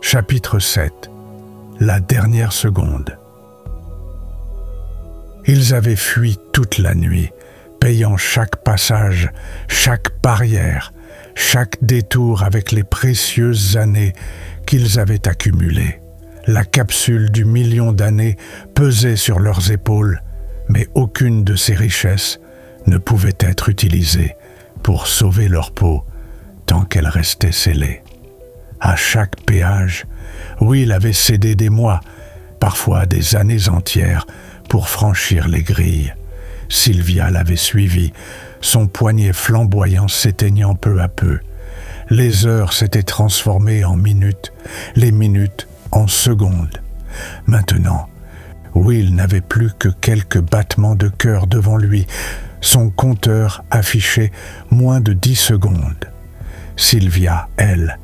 Chapitre 7. La dernière seconde. Ils avaient fui toute la nuit, payant chaque passage, chaque barrière, chaque détour avec les précieuses années qu'ils avaient accumulées. La capsule du million d'années pesait sur leurs épaules, mais aucune de ces richesses ne pouvait être utilisée pour sauver leur peau tant qu'elle restait scellée. À chaque péage, Will avait cédé des mois, parfois des années entières, pour franchir les grilles. Sylvia l'avait suivi, son poignet flamboyant s'éteignant peu à peu. Les heures s'étaient transformées en minutes, les minutes en secondes. Maintenant, Will n'avait plus que quelques battements de cœur devant lui. Son compteur affichait moins de 10 secondes. Sylvia, elle,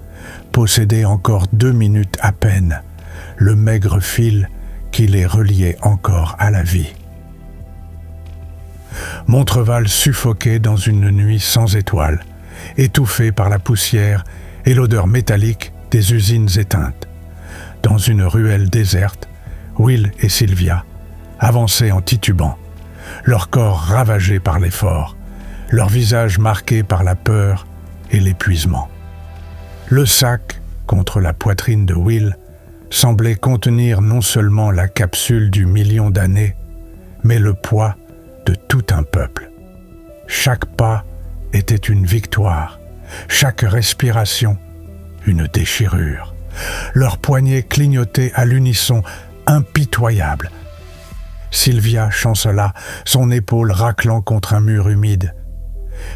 possédait encore 2 minutes à peine, le maigre fil qui les reliait encore à la vie. Montreval suffoquait dans une nuit sans étoiles, étouffé par la poussière et l'odeur métallique des usines éteintes. Dans une ruelle déserte, Will et Sylvia avançaient en titubant. leur corps ravagé par l'effort, leur visage marqué par la peur et l'épuisement. Le sac, contre la poitrine de Will, semblait contenir non seulement la capsule du million d'années, mais le poids de tout un peuple. Chaque pas était une victoire, chaque respiration une déchirure. Leurs poignets clignotaient à l'unisson, impitoyables. Sylvia chancela, son épaule raclant contre un mur humide.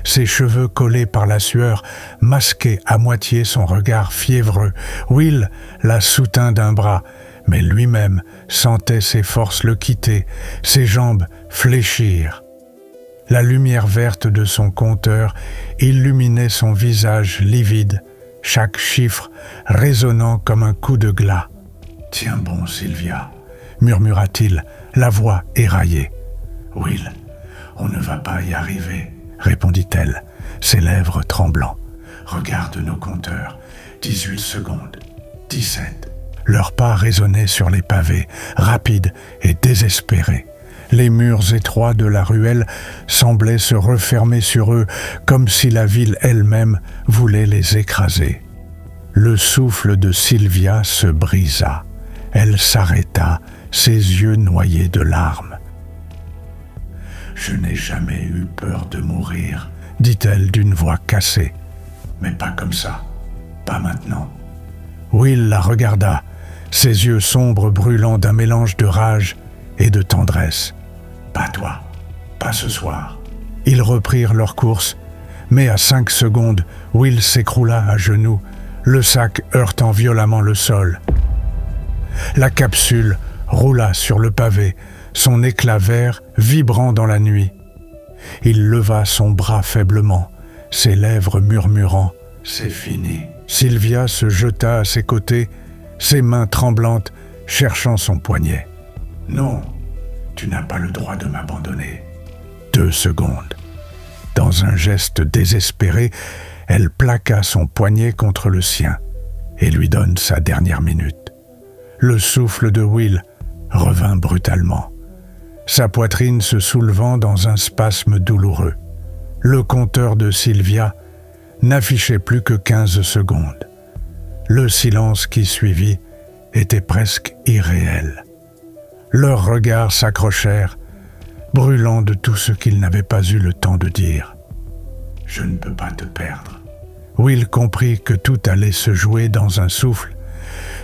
Ses cheveux collés par la sueur masquaient à moitié son regard fiévreux. Will la soutint d'un bras, mais lui-même sentait ses forces le quitter, ses jambes fléchir. La lumière verte de son compteur illuminait son visage livide, chaque chiffre résonnant comme un coup de glas. « Tiens bon, Sylvia », murmura-t-il, la voix éraillée. « Will, on ne va pas y arriver », répondit-elle, ses lèvres tremblant. « Regarde nos compteurs, 18 secondes, 17. » Leurs pas résonnaient sur les pavés, rapides et désespérés. Les murs étroits de la ruelle semblaient se refermer sur eux, comme si la ville elle-même voulait les écraser. Le souffle de Sylvia se brisa. Elle s'arrêta, ses yeux noyés de larmes. « Je n'ai jamais eu peur de mourir, » dit-elle d'une voix cassée. « Mais pas comme ça, pas maintenant. » Will la regarda, ses yeux sombres brûlant d'un mélange de rage et de tendresse. « Pas toi, pas ce soir. » Ils reprirent leur course, mais à 5 secondes, Will s'écroula à genoux, le sac heurtant violemment le sol. La capsule roula sur le pavé, son éclat vert vibrant dans la nuit. Il leva son bras faiblement, ses lèvres murmurant « C'est fini ». Sylvia se jeta à ses côtés, ses mains tremblantes cherchant son poignet. « Non, tu n'as pas le droit de m'abandonner. » 2 secondes. Dans un geste désespéré, elle plaqua son poignet contre le sien et lui donne sa dernière minute. Le souffle de Will revint brutalement, sa poitrine se soulevant dans un spasme douloureux. Le compteur de Sylvia n'affichait plus que 15 secondes. Le silence qui suivit était presque irréel. Leurs regards s'accrochèrent, brûlant de tout ce qu'ils n'avaient pas eu le temps de dire. « Je ne peux pas te perdre. » Will comprit que tout allait se jouer dans un souffle,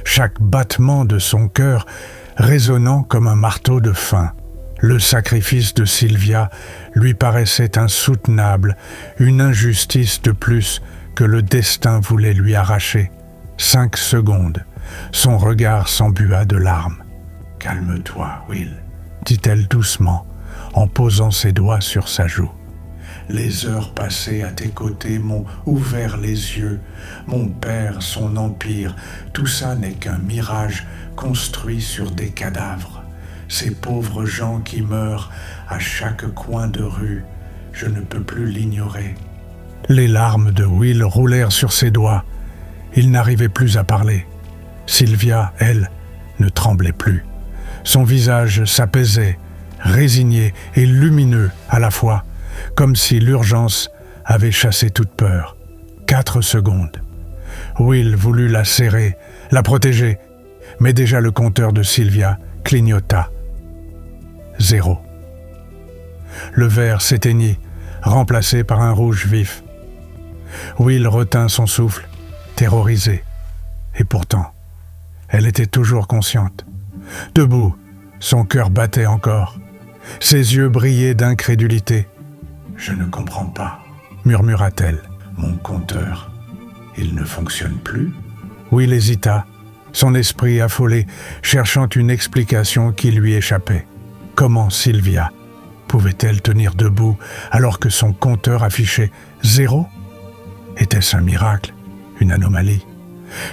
chaque battement de son cœur résonnant comme un marteau de faim. Le sacrifice de Sylvia lui paraissait insoutenable, une injustice de plus que le destin voulait lui arracher. 5 secondes, son regard s'embua de larmes. « Calme-toi, Will, » dit-elle doucement, en posant ses doigts sur sa joue. « Les heures passées à tes côtés m'ont ouvert les yeux. Mon père, son empire, tout ça n'est qu'un mirage construit sur des cadavres. Ces pauvres gens qui meurent à chaque coin de rue, je ne peux plus l'ignorer. » Les larmes de Will roulèrent sur ses doigts. Il n'arrivait plus à parler. Sylvia, elle, ne tremblait plus. Son visage s'apaisait, résigné et lumineux à la fois, comme si l'urgence avait chassé toute peur. 4 secondes. Will voulut la serrer, la protéger, mais déjà le compteur de Sylvia clignota. 0. Le vert s'éteignit, remplacé par un rouge vif. Will retint son souffle, terrorisé. Et pourtant, elle était toujours consciente. Debout, son cœur battait encore. Ses yeux brillaient d'incrédulité. « Je ne comprends pas, » murmura-t-elle. « Mon compteur, il ne fonctionne plus ?» Will hésita, son esprit affolé, cherchant une explication qui lui échappait. Comment Sylvia pouvait-elle tenir debout alors que son compteur affichait 0 ? Était-ce un miracle, une anomalie ?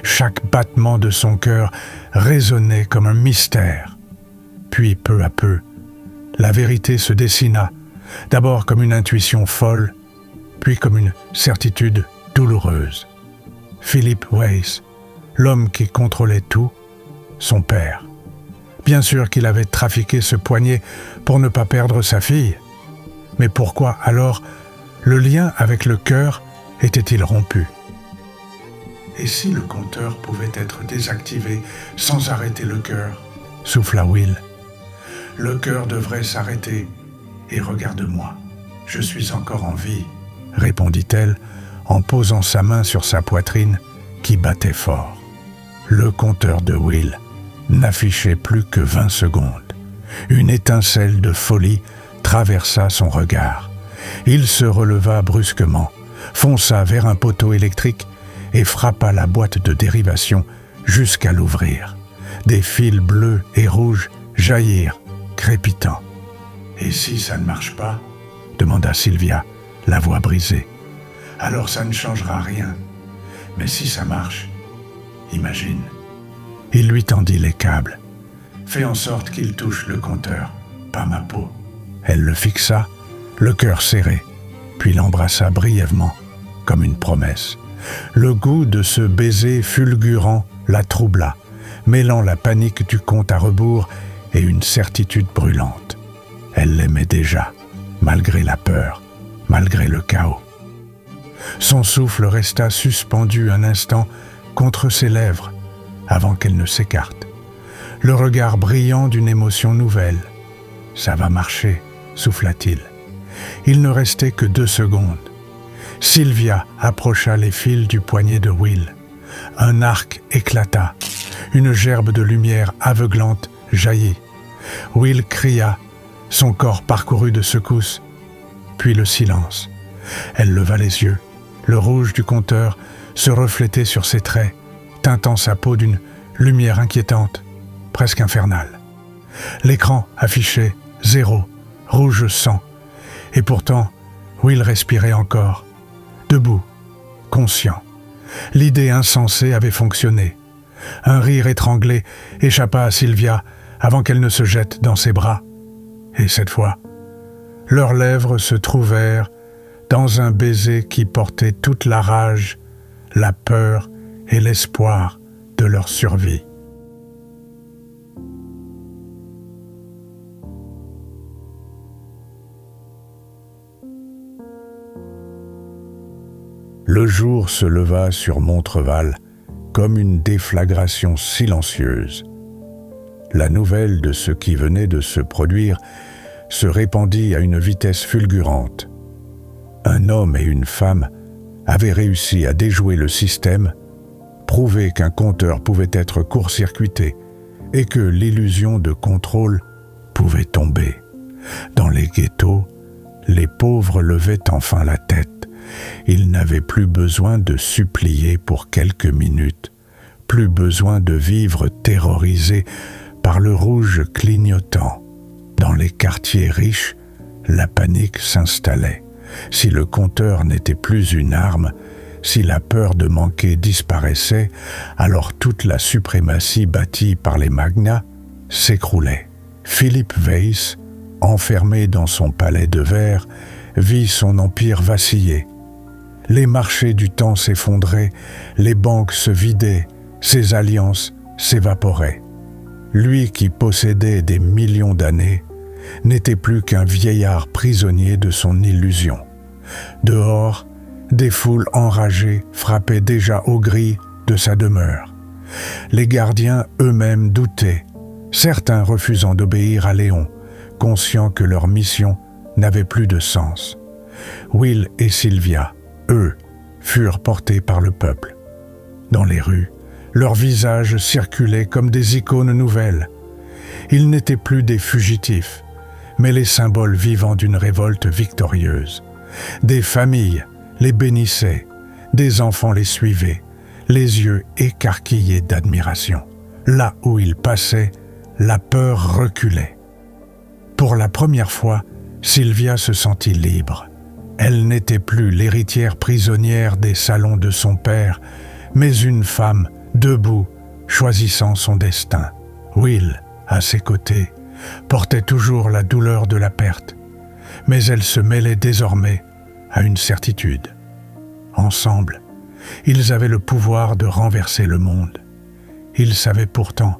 Chaque battement de son cœur résonnait comme un mystère. Puis, peu à peu, la vérité se dessina, d'abord comme une intuition folle, puis comme une certitude douloureuse. Philip Weiss, l'homme qui contrôlait tout, son père, Bien sûr qu'il avait trafiqué ce poignet pour ne pas perdre sa fille. Mais pourquoi alors le lien avec le cœur était-il rompu? Et si le compteur pouvait être désactivé sans arrêter le cœur? Souffla Will. Le cœur devrait s'arrêter. Et regarde-moi, je suis encore en vie, répondit-elle en posant sa main sur sa poitrine qui battait fort. Le compteur de Will n'affichait plus que 20 secondes. Une étincelle de folie traversa son regard. Il se releva brusquement, fonça vers un poteau électrique et frappa la boîte de dérivation jusqu'à l'ouvrir. Des fils bleus et rouges jaillirent, crépitant. « Et si ça ne marche pas ?» demanda Sylvia, la voix brisée. « Alors ça ne changera rien. Mais si ça marche, imagine. » Il lui tendit les câbles. « Fais en sorte qu'il touche le compteur, pas ma peau. » Elle le fixa, le cœur serré, puis l'embrassa brièvement, comme une promesse. Le goût de ce baiser fulgurant la troubla, mêlant la panique du compte à rebours et une certitude brûlante. Elle l'aimait déjà, malgré la peur, malgré le chaos. Son souffle resta suspendu un instant contre ses lèvres, avant qu'elle ne s'écarte. Le regard brillant d'une émotion nouvelle. « Ça va marcher », souffla-t-il. Il ne restait que 2 secondes. Sylvia approcha les fils du poignet de Will. Un arc éclata. Une gerbe de lumière aveuglante jaillit. Will cria, son corps parcouru de secousses. Puis le silence. Elle leva les yeux. Le rouge du compteur se reflétait sur ses traits, teintant sa peau d'une lumière inquiétante, presque infernale. L'écran affichait 0, rouge sang. Et pourtant, Will respirait encore, debout, conscient. L'idée insensée avait fonctionné. Un rire étranglé échappa à Sylvia avant qu'elle ne se jette dans ses bras. Et cette fois, leurs lèvres se trouvèrent dans un baiser qui portait toute la rage, la peur et l'espoir de leur survie. Le jour se leva sur Montreval comme une déflagration silencieuse. La nouvelle de ce qui venait de se produire se répandit à une vitesse fulgurante. Un homme et une femme avaient réussi à déjouer le système, prouver qu'un compteur pouvait être court-circuité et que l'illusion de contrôle pouvait tomber. Dans les ghettos, les pauvres levaient enfin la tête. Ils n'avaient plus besoin de supplier pour quelques minutes, plus besoin de vivre terrorisés par le rouge clignotant. Dans les quartiers riches, la panique s'installait. Si le compteur n'était plus une arme, si la peur de manquer disparaissait, alors toute la suprématie bâtie par les magnats s'écroulait. Philippe Weiss, enfermé dans son palais de verre, vit son empire vaciller. Les marchés du temps s'effondraient, les banques se vidaient, ses alliances s'évaporaient. Lui qui possédait des millions d'années n'était plus qu'un vieillard prisonnier de son illusion. Dehors, des foules enragées frappaient déjà aux grilles de sa demeure. Les gardiens eux-mêmes doutaient, certains refusant d'obéir à Léon, conscients que leur mission n'avait plus de sens. Will et Sylvia, eux, furent portés par le peuple. Dans les rues, leurs visages circulaient comme des icônes nouvelles. Ils n'étaient plus des fugitifs, mais les symboles vivants d'une révolte victorieuse. Des familles les bénissaient, des enfants les suivaient, les yeux écarquillés d'admiration. Là où ils passaient, la peur reculait. Pour la première fois, Sylvia se sentit libre. Elle n'était plus l'héritière prisonnière des salons de son père, mais une femme debout, choisissant son destin. Will, à ses côtés, portait toujours la douleur de la perte, mais elle se mêlait désormais à une certitude. Ensemble, ils avaient le pouvoir de renverser le monde. Ils savaient pourtant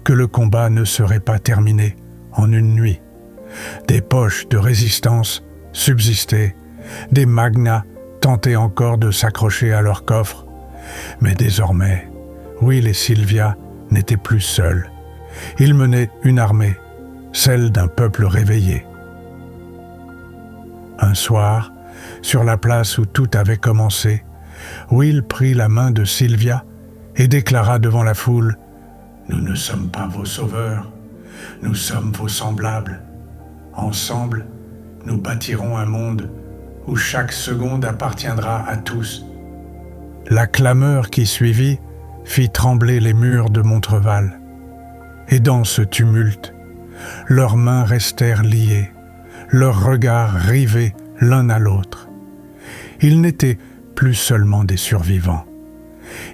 que le combat ne serait pas terminé en une nuit. Des poches de résistance subsistaient, des magnats tentaient encore de s'accrocher à leur coffre. Mais désormais, Will et Sylvia n'étaient plus seuls. Ils menaient une armée, celle d'un peuple réveillé. Un soir, sur la place où tout avait commencé, Will prit la main de Sylvia et déclara devant la foule « Nous ne sommes pas vos sauveurs, nous sommes vos semblables. Ensemble, nous bâtirons un monde où chaque seconde appartiendra à tous. » La clameur qui suivit fit trembler les murs de Montreval. Et dans ce tumulte, leurs mains restèrent liées, leurs regards rivés l'un à l'autre. Ils n'étaient plus seulement des survivants.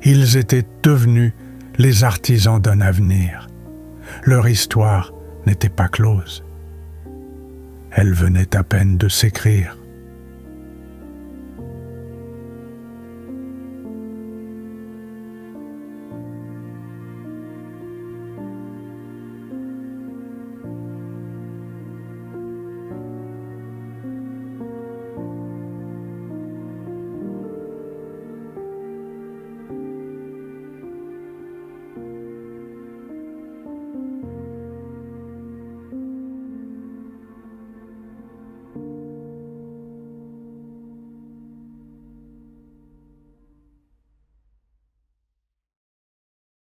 Ils étaient devenus les artisans d'un avenir. Leur histoire n'était pas close. Elle venait à peine de s'écrire.